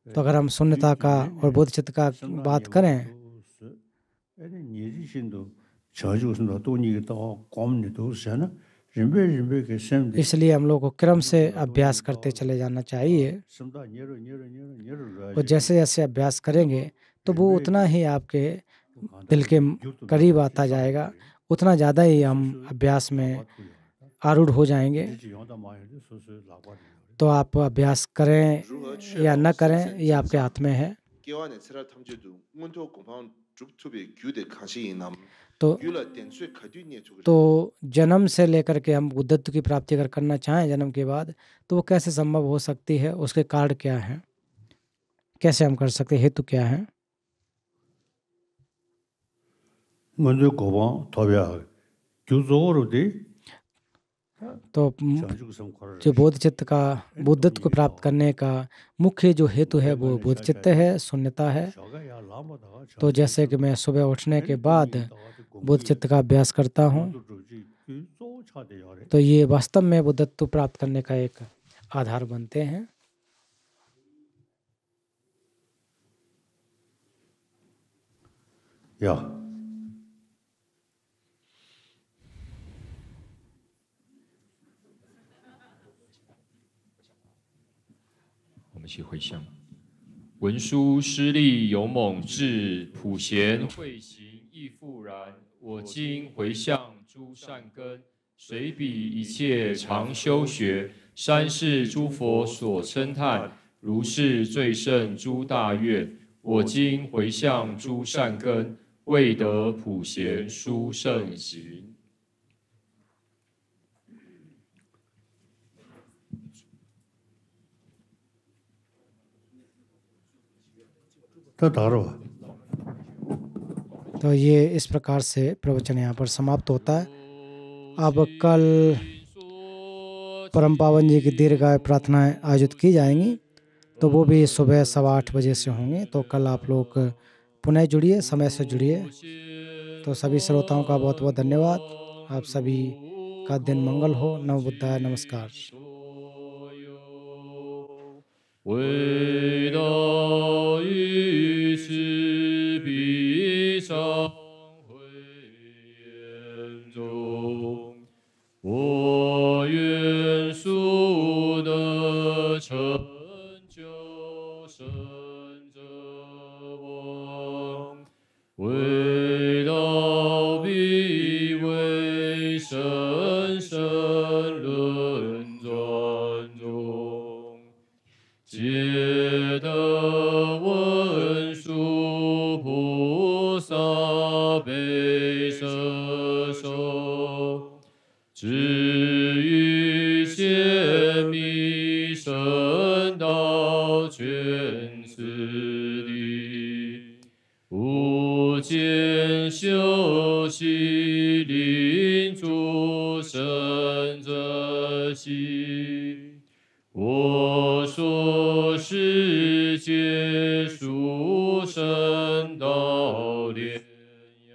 तो अगर हम शून्यता का और बोध चित्त का बात करें, इसलिए हम लोग को क्रम से अभ्यास करते चले जाना चाहिए, और जैसे जैसे अभ्यास करेंगे तो वो उतना ही आपके दिल के करीब आता जाएगा, उतना ज़्यादा ही हम अभ्यास में आरूढ़ हो जाएंगे। तो आप अभ्यास करें या न करें, ये आपके हाथ में है। तो जन्म से लेकर के हम बुद्धत्व की प्राप्ति अगर करना चाहें जन्म के बाद, तो वो कैसे संभव हो सकती है, उसके कारण क्या हैं, कैसे हम कर सकते, हेतु क्या है। तो जो बोध चित्त का बुद्धत्व को प्राप्त करने का मुख्य जो हेतु है वो बोध चित्त है, शून्यता है। तो जैसे कि मैं सुबह उठने के बाद बोध चित्त का अभ्यास करता हूँ, तो ये वास्तव में बुद्धत्व प्राप्त करने का एक आधार बनते हैं। या 我们一起回向：文殊师利勇猛智，普贤慧行亦复然。我今回向诸善根，随彼一切常修学，三世诸佛所称叹，如是最胜诸大愿。我今回向诸善根，未得普贤殊胜行。더 다르와. तो ये इस प्रकार से प्रवचन यहाँ पर समाप्त होता है। अब कल परम पावन जी की दीर्घायु प्रार्थनाएं आयोजित की जाएंगी, तो वो भी सुबह 8:15 बजे से होंगे। तो कल आप लोग पुनः जुड़िए, समय से जुड़िए। तो सभी श्रोताओं का बहुत बहुत धन्यवाद। आप सभी का दिन मंगल हो। नमो बुद्धाय। नमस्कार। 伟大于是彼上慧眼中，我愿速得成就圣者王，伟大必为神圣论转中。皆得文殊菩萨悲摄受，至于显密圣道全次第，无间修习临诸圣者心。我说世界殊胜道炼药，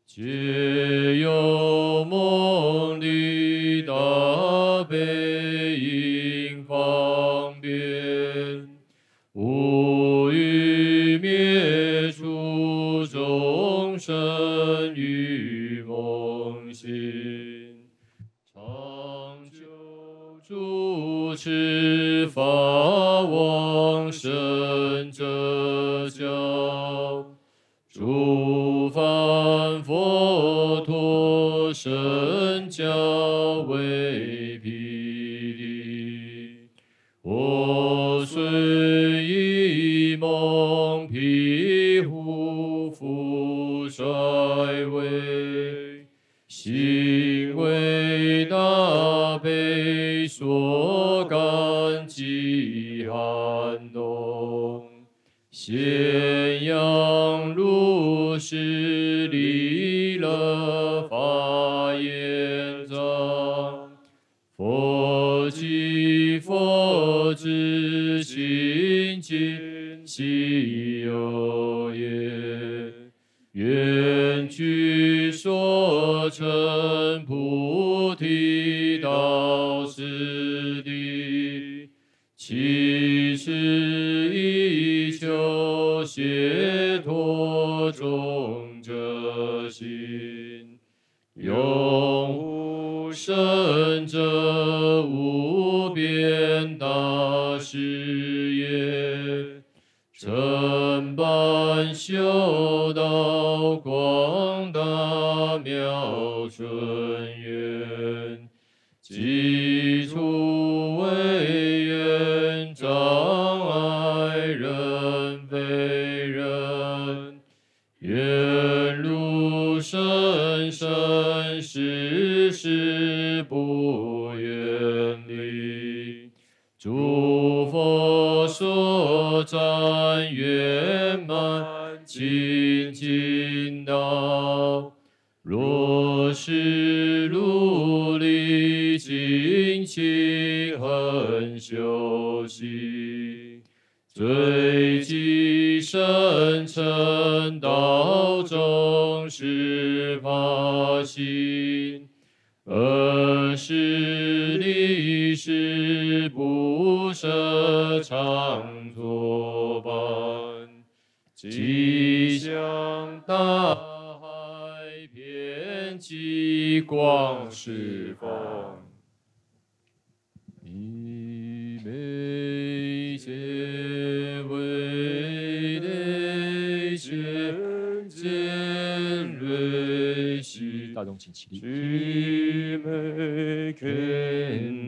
皆有梦里大悲因方便，无欲灭除众生于梦心。主持法往生者教，诸梵佛陀圣教为毗利。我虽以梦毗护复衰微，心为大悲所感激撼动，咸阳如是离了法眼藏，佛即佛之心尽其有也，愿具所成菩提道次第，其是以求解脱众者心，永无生者无边大事业，正般修道广大妙纯愿，即除为愿障碍人非人，愿如生生世世不远离，诸佛所赞圆满清净道，若是如理精勤恒修习，最极深成道中是法心，而是历史不舍常作伴，吉祥大海遍极光十方，以美皆为内见见瑞喜，大众请起立。具美肯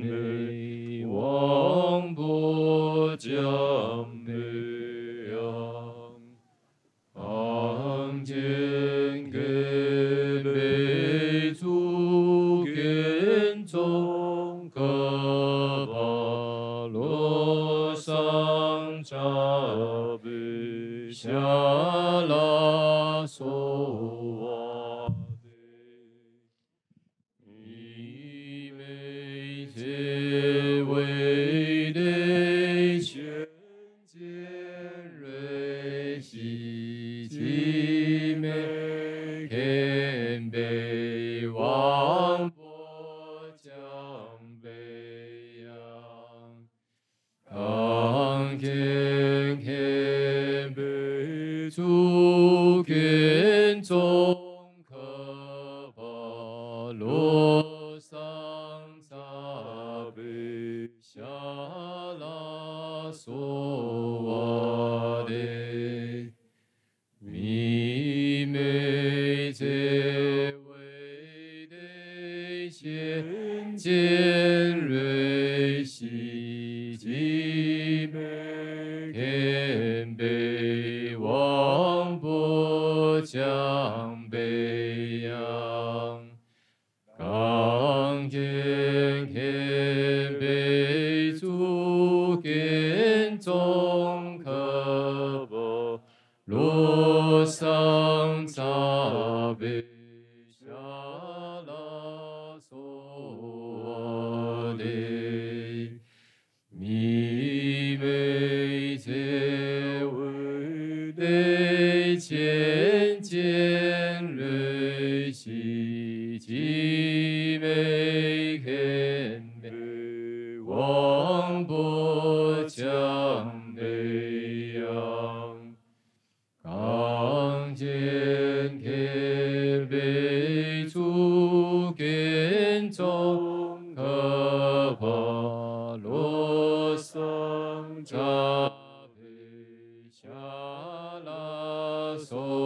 美王波将美扬，昂见给美足见中可巴罗桑扎贝。拉索瓦的，以美结为的全见瑞西其美谦卑王波将北洋。当天天被主权中可把罗桑萨贝夏拉索瓦的弥美结为的先见瑞西基美天北王波将北洋。刚见天北主见中可波罗桑萨贝夏拉索瓦的弥美结为的前见瑞西基美肯美王波将北洋。刚见天北主见中可帕罗桑扎贝夏拉索